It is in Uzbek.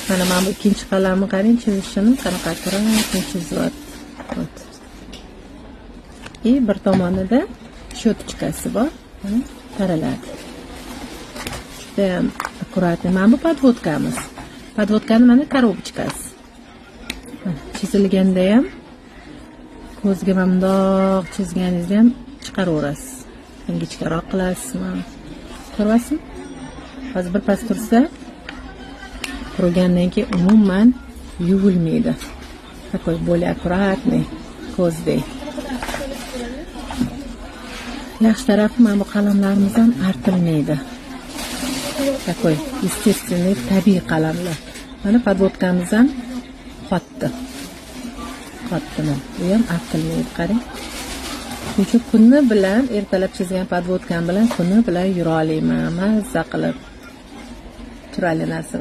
Mana bu ikkinchi qalamni qarang, chizishini qanaqa akkuratni chizyapti. Bir tomonida щеточкasi bor, taraladi. Juda ham akkuratni. Mana bu podvodkamiz. Podvodkani mana korobchkasi. Chizilganda ham ko'zga bundoq chizganingizda ham chiqaraverasiz. Ingichkaroq qilasizmi? Ko'ryapsizmi? Hozir bir pas tursa, qurigandan keyin umuman yuvilmaydi. Такой более аккуратный ko'zdek. Yaxshi tarafi mana bu qalamlarimiz ham artilmaydi. Такой естественный, tabiiy qalamlar. Mana podvodkamiz ham qotdi. Qotdimi? Bu ham artilmaydi, qarang. Chunki kuni bilan ertalab chizgan podvodkam bilan kuni bilan yura olaman, mazza qilib. Chiroyli narsa.